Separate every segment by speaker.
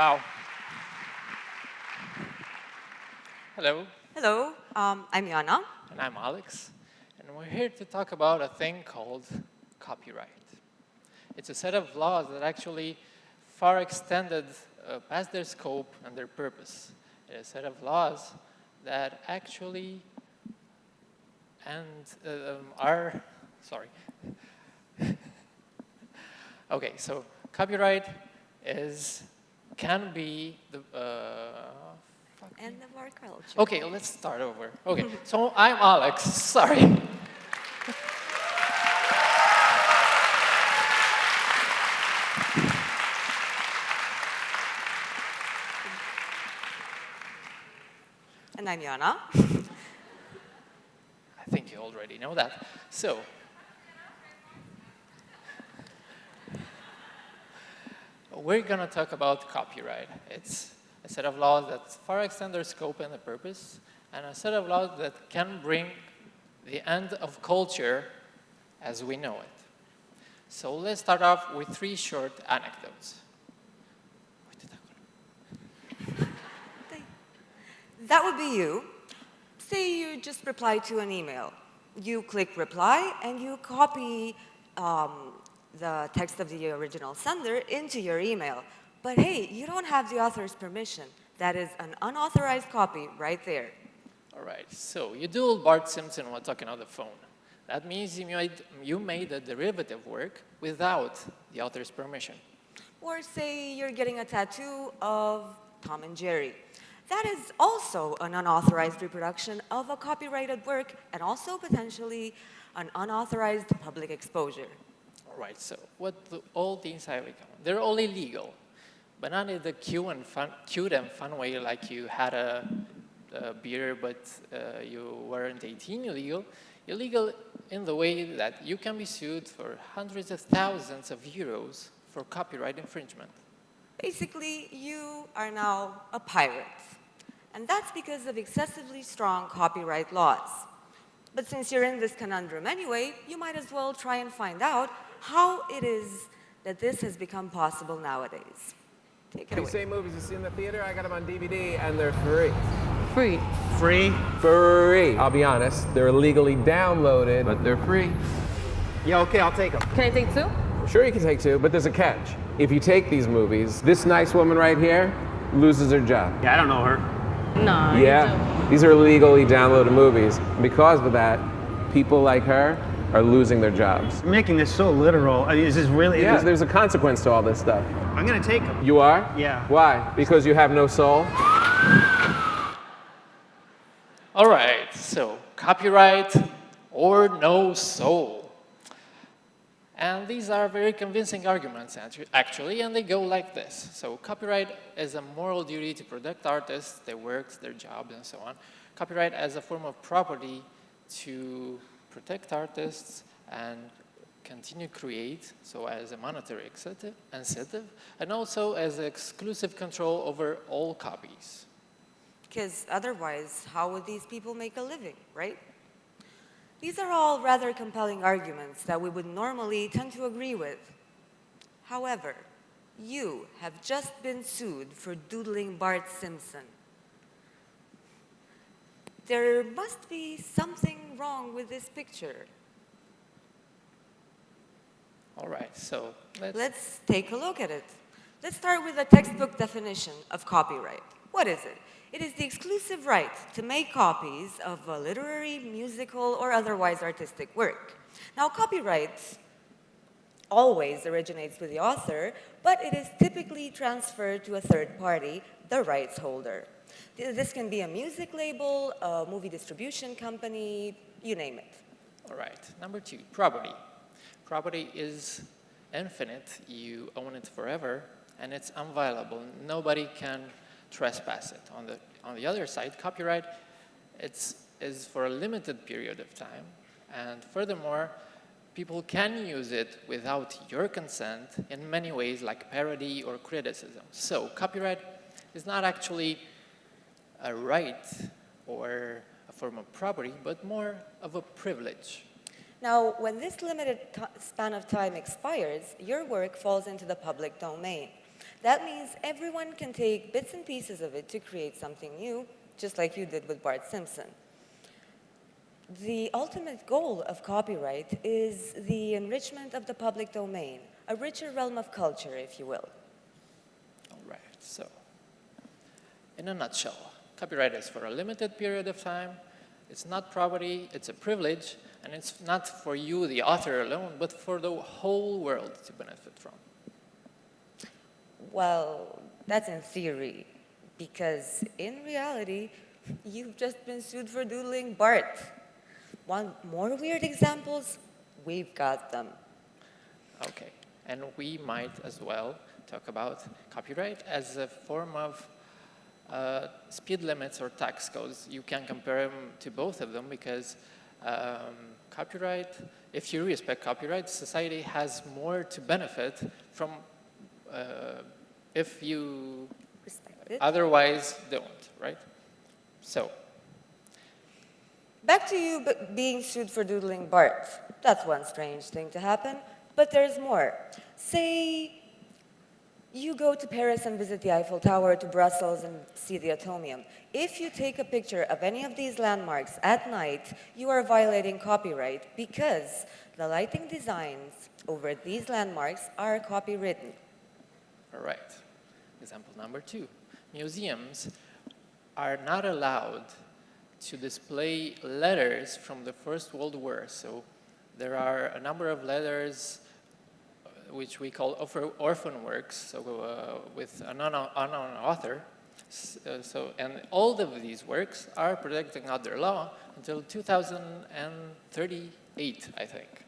Speaker 1: Wow. Hello,
Speaker 2: Hello, I'm Ioana.
Speaker 1: and I'm Alex, and we're here to talk about a thing called copyright. It's a set of laws that actually far extended past their scope and their purpose. It's a set of laws that actually are, sorry. Okay, so copyright can be the,
Speaker 2: End of our culture.
Speaker 1: okay, let's start over. Okay, so I'm Alex, sorry.
Speaker 2: And I'm Ioana.
Speaker 1: I think you already know that. So, we're gonna talk about copyright. It's a set of laws that far extend their scope and the purpose, and a set of laws that can bring the end of culture as we know it. So let's start off with 3 short anecdotes.
Speaker 2: That would be you. Say you just reply to an email. You click reply and you copy the text of the original sender into your email. But hey, you don't have the author's permission. That is an unauthorized copy right there.
Speaker 1: All right, so you do Bart Simpson while talking on the phone. That means you made a derivative work without the author's permission.
Speaker 2: Or say you're getting a tattoo of Tom and Jerry. That is also an unauthorized reproduction of a copyrighted work and also potentially an unauthorized public exposure.
Speaker 1: All right, so what do all these have in common? They're all illegal, but not in the cute and fun way like you had a beer but you weren't 18 illegal. Illegal in the way that you can be sued for hundreds of thousands of euros for copyright infringement.
Speaker 2: Basically, you are now a pirate. And that's because of excessively strong copyright laws. But since you're in this conundrum anyway, you might as well try and find out how it is that this has become possible nowadays. Take it away.
Speaker 3: These same movies you see in the theater, I got them on DVD and they're free.
Speaker 4: Free.
Speaker 3: Free? Free. I'll be honest, they're illegally downloaded, but they're free.
Speaker 4: Yeah, okay, I'll take them. Can I take 2?
Speaker 3: Sure, you can take 2, but there's a catch. If you take these movies, this nice woman right here loses her job.
Speaker 4: Yeah, I don't know her. No.
Speaker 3: Yeah, these are illegally downloaded movies. Because of that, people like her are losing their jobs.
Speaker 4: You're making this so literal. I mean, is this really?
Speaker 3: Yeah, there's a consequence to all this stuff.
Speaker 4: I'm gonna take them.
Speaker 3: You are?
Speaker 4: Yeah.
Speaker 3: Why? Because you have no soul?
Speaker 1: All right, so copyright or no soul. And these are very convincing arguments, actually, and they go like this. So copyright is a moral duty to protect artists, their works, their jobs, and so on. Copyright as a form of property to protect artists and continue create, so as a monetary incentive, and also as exclusive control over all copies.
Speaker 2: Because otherwise, how would these people make a living, right? These are all rather compelling arguments that we would normally tend to agree with. However, you have just been sued for doodling Bart Simpson. There must be something wrong with this picture.
Speaker 1: All right, so
Speaker 2: Let's take a look at it. Let's start with a textbook definition of copyright. What is it? It is the exclusive right to make copies of a literary, musical, or otherwise artistic work. Now, copyright always originates with the author, but it is typically transferred to a third party, the rights holder. This can be a music label, a movie distribution company, you name it.
Speaker 1: all right, number 2, property. Property is infinite, you own it forever, and it's inviolable. Nobody can trespass it. On the other side, copyright is for a limited period of time, and furthermore, people can use it without your consent in many ways, like parody or criticism. So copyright is not actually a right or a form of property, but more of a privilege.
Speaker 2: Now, when this limited span of time expires, your work falls into the public domain. That means everyone can take bits and pieces of it to create something new, just like you did with Bart Simpson. The ultimate goal of copyright is the enrichment of the public domain, a richer realm of culture, if you will.
Speaker 1: All right, so in a nutshell, copyright is for a limited period of time. It's not property, it's a privilege, and it's not for you, the author alone, but for the whole world to benefit from.
Speaker 2: Well, that's in theory, because in reality, you've just been sued for doodling Bart. Want more weird examples? We've got them.
Speaker 1: Okay, and we might as well talk about copyright as a form of speed limits or tax codes. You can compare them to both of them because copyright, if you respect copyright, society has more to benefit from if you
Speaker 2: Respect it.
Speaker 1: otherwise don't, right? So,
Speaker 2: Back to you being sued for doodling Bart. That's one strange thing to happen, but there's more. Say you go to Paris and visit the Eiffel Tower, to Brussels and see the Atomium. If you take a picture of any of these landmarks at night, you are violating copyright because the lighting designs over these landmarks are copywritten.
Speaker 1: all right. Example number 2. Museums are not allowed to display letters from the First World War. So there are a number of letters which we call orphan works, so with an unknown author. And all of these works are protected under law until 2038, I think.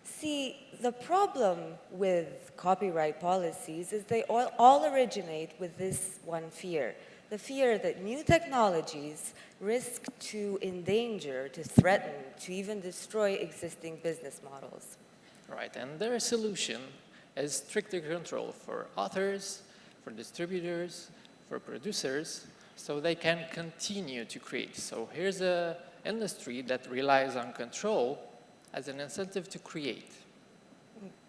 Speaker 2: See, the problem with copyright policies is they all originate with this one fear. The fear that new technologies risk to endanger, to threaten, to even destroy existing business models.
Speaker 1: Right, and their solution is stricter control for authors, for distributors, for producers, so they can continue to create. So here's an industry that relies on control as an incentive to create.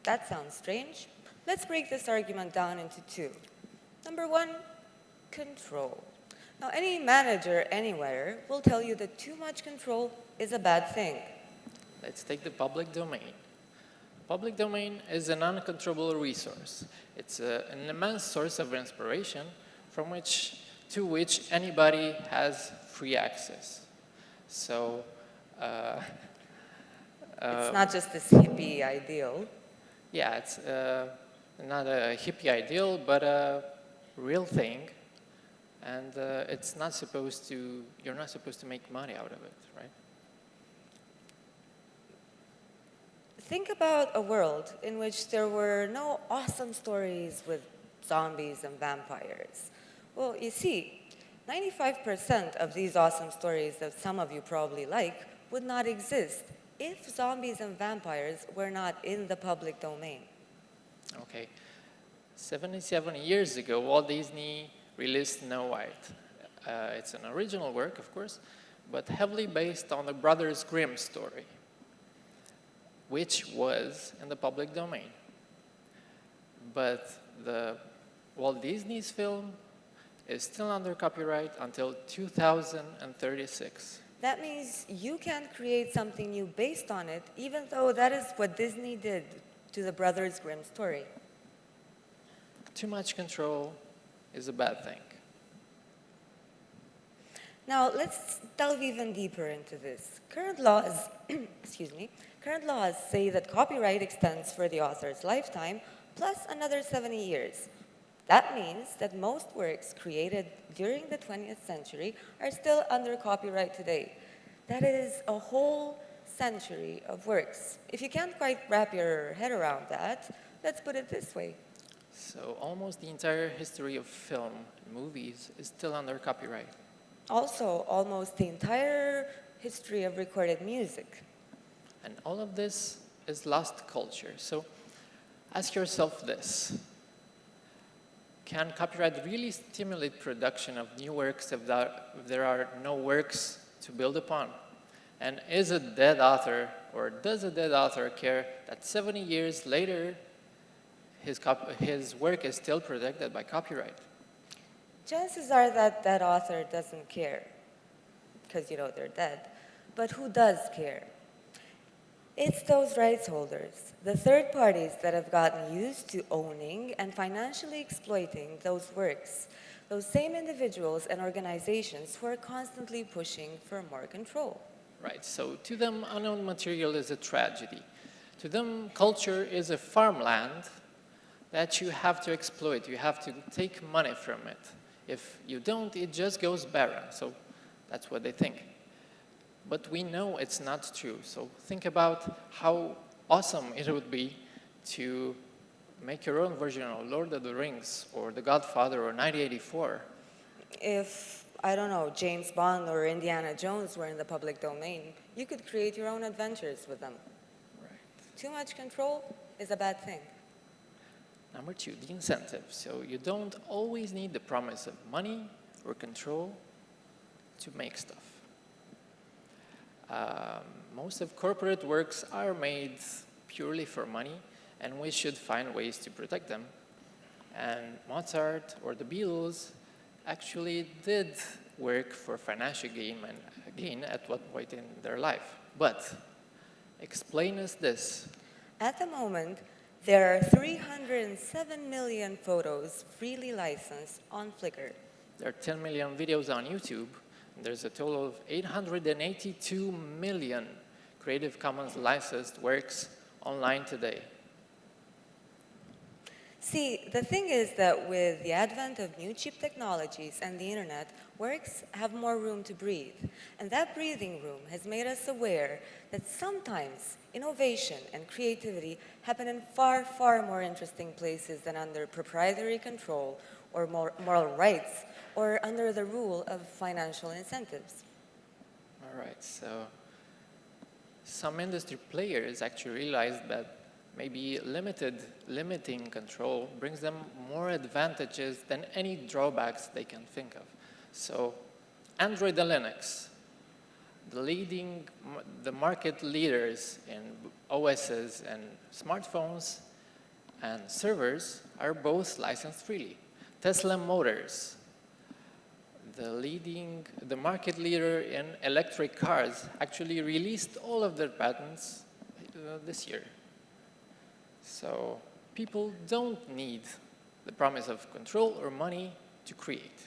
Speaker 2: That sounds strange. Let's break this argument down into two. Number one, control. Now, any manager anywhere will tell you that too much control is a bad thing.
Speaker 1: Let's take the public domain. Public domain is an uncontrollable resource. It's an immense source of inspiration to which anybody has free access. So,
Speaker 2: It's not just this hippie ideal.
Speaker 1: yeah, it's not a hippie ideal, but a real thing. And you're not supposed to make money out of it, right?
Speaker 2: Think about a world in which there were no awesome stories with zombies and vampires. Well, you see, 95% of these awesome stories that some of you probably like would not exist if zombies and vampires were not in the public domain.
Speaker 1: Okay. 77 years ago, Walt Disney released Snow White. It's an original work, of course, but heavily based on the Brothers Grimm story, which was in the public domain. But the Walt Disney's film is still under copyright until 2036.
Speaker 2: That means you can't create something new based on it, even though that is what Disney did to the Brothers Grimm story.
Speaker 1: Too much control is a bad thing.
Speaker 2: Now, let's delve even deeper into this. Current laws, current laws say that copyright extends for the author's lifetime plus another 70 years. That means that most works created during the 20th century are still under copyright today. That is a whole century of works. If you can't quite wrap your head around that, let's put it this way.
Speaker 1: So almost the entire history of film and movies is still under copyright.
Speaker 2: Also, almost the entire history of recorded music.
Speaker 1: And all of this is lost culture. So ask yourself this. Can copyright really stimulate production of new works if there are no works to build upon? And is a dead author, or does a dead author care that 70 years later his work is still protected by copyright.
Speaker 2: Chances are that that author doesn't care, because they're dead. But who does care? It's those rights holders, the third parties that have gotten used to owning and financially exploiting those works, those same individuals and organizations who are constantly pushing for more control.
Speaker 1: Right, so to them, unknown material is a tragedy. To them, culture is a farmland that you have to exploit. You have to take money from it. If you don't, it just goes barren. So that's what they think. But we know it's not true. So think about how awesome it would be to make your own version of Lord of the Rings or The Godfather or 1984.
Speaker 2: If, I don't know, James Bond or Indiana Jones were in the public domain, you could create your own adventures with them.
Speaker 1: Right.
Speaker 2: Too much control is a bad thing.
Speaker 1: Number 2, the incentive. So you don't always need the promise of money or control to make stuff. Most of corporate works are made purely for money, and we should find ways to protect them. And Mozart or the Beatles actually did work for financial gain at one point in their life. But explain us this.
Speaker 2: At the moment, there are 307 million photos freely licensed on Flickr.
Speaker 1: There are 10 million videos on YouTube. There's a total of 882 million Creative Commons licensed works online today.
Speaker 2: See, the thing is that with the advent of new cheap technologies and the internet, works have more room to breathe. And that breathing room has made us aware that sometimes innovation and creativity happen in far, far more interesting places than under proprietary control or moral rights or under the rule of financial incentives.
Speaker 1: All right, so some industry players actually realized that maybe limiting control brings them more advantages than any drawbacks they can think of. So Android and Linux, the market leaders in OSs and smartphones and servers are both licensed freely. Tesla Motors, the market leader in electric cars, actually released all of their patents this year. So people don't need the promise of control or money to create.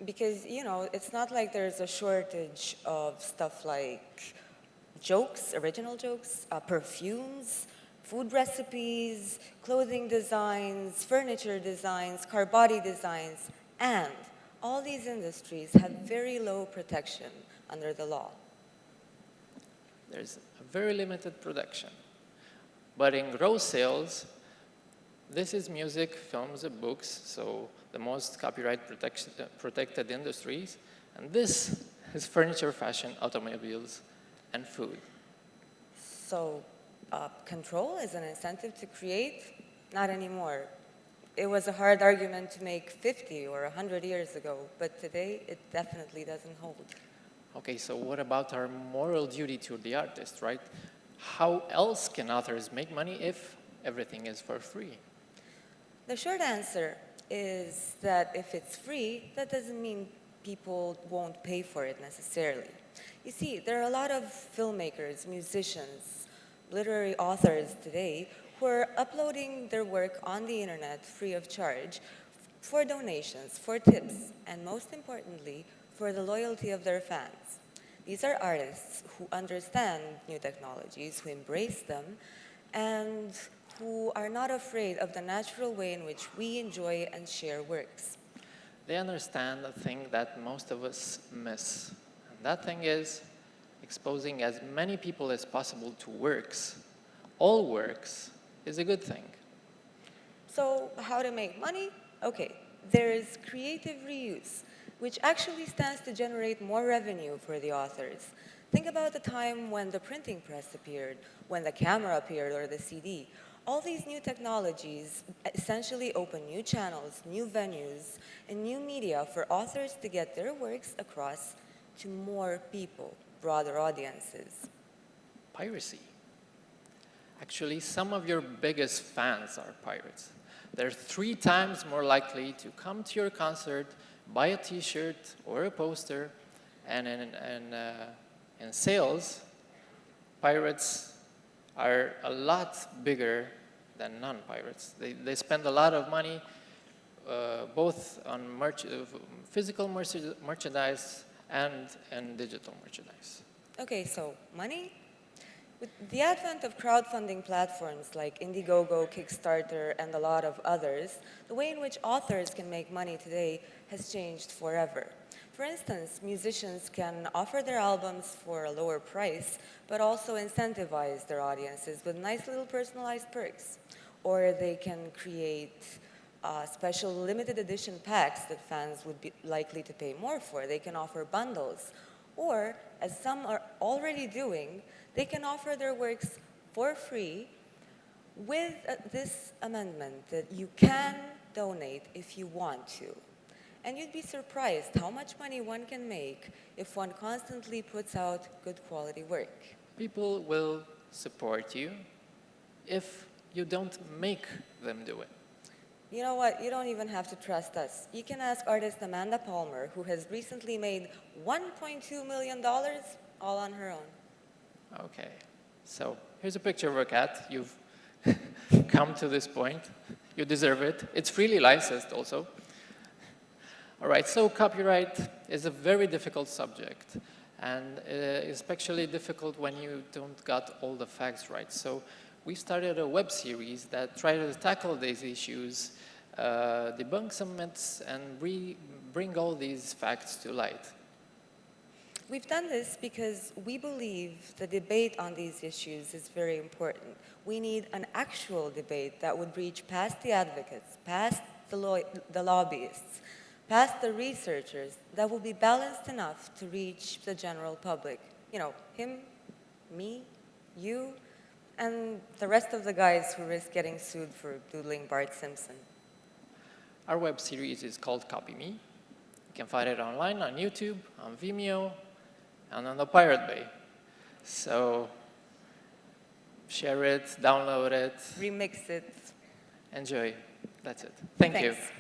Speaker 2: Because, it's not like there's a shortage of stuff like jokes, original jokes, perfumes, food recipes, clothing designs, furniture designs, car body designs, and all these industries have very low protection under the law.
Speaker 1: There's a very limited production. But in gross sales, this is music, films, and books, so the most copyright protected industries. And this is furniture, fashion, automobiles, and food.
Speaker 2: So control is an incentive to create? Not anymore. It was a hard argument to make 50 or 100 years ago, but today it definitely doesn't hold.
Speaker 1: Okay, so what about our moral duty to the artist, right? How else can authors make money if everything is for free?
Speaker 2: The short answer is that if it's free, that doesn't mean people won't pay for it necessarily. You see, there are a lot of filmmakers, musicians, literary authors today who are uploading their work on the internet free of charge for donations, for tips, and most importantly, for the loyalty of their fans. These are artists who understand new technologies, who embrace them, and who are not afraid of the natural way in which we enjoy and share works.
Speaker 1: They understand a thing that most of us miss. And that thing is exposing as many people as possible to works. All works is a good thing.
Speaker 2: So how to make money? Okay, there is creative reuse, which actually stands to generate more revenue for the authors. Think about the time when the printing press appeared, when the camera appeared, or the CD. All these new technologies essentially open new channels, new venues, and new media for authors to get their works across to more people, broader audiences.
Speaker 1: Piracy. Actually, some of your biggest fans are pirates. They're 3 times more likely to come to your concert, buy a t-shirt or a poster, and in sales, pirates are a lot bigger than non-pirates. They spend a lot of money both on physical merchandise and digital merchandise.
Speaker 2: Okay, so money? With the advent of crowdfunding platforms like Indiegogo, Kickstarter, and a lot of others, the way in which authors can make money today has changed forever. For instance, musicians can offer their albums for a lower price, but also incentivize their audiences with nice little personalized perks. Or they can create special limited edition packs that fans would be likely to pay more for. They can offer bundles. Or, as some are already doing, they can offer their works for free with this amendment that you can donate if you want to. And you'd be surprised how much money one can make if one constantly puts out good quality work.
Speaker 1: People will support you if you don't make them do it.
Speaker 2: You know what? You don't even have to trust us. You can ask artist Amanda Palmer, who has recently made $1.2 million all on her own.
Speaker 1: Okay, so here's a picture of a cat. You've come to this point. You deserve it. It's freely licensed also. All right, so copyright is a very difficult subject, and especially difficult when you don't got all the facts right. So we started a web series that tried to tackle these issues, debunk some myths, and bring all these facts to light.
Speaker 2: We've done this because we believe the debate on these issues is very important. We need an actual debate that would reach past the advocates, past the lobbyists, past the researchers, that will be balanced enough to reach the general public. You know, him, me, you, and the rest of the guys who risk getting sued for doodling Bart Simpson.
Speaker 1: Our web series is called Copy Me. You can find it online on YouTube, on Vimeo, and on the Pirate Bay. So share it, download it,
Speaker 2: Remix it.
Speaker 1: enjoy. That's it. Thank you.
Speaker 2: Thanks.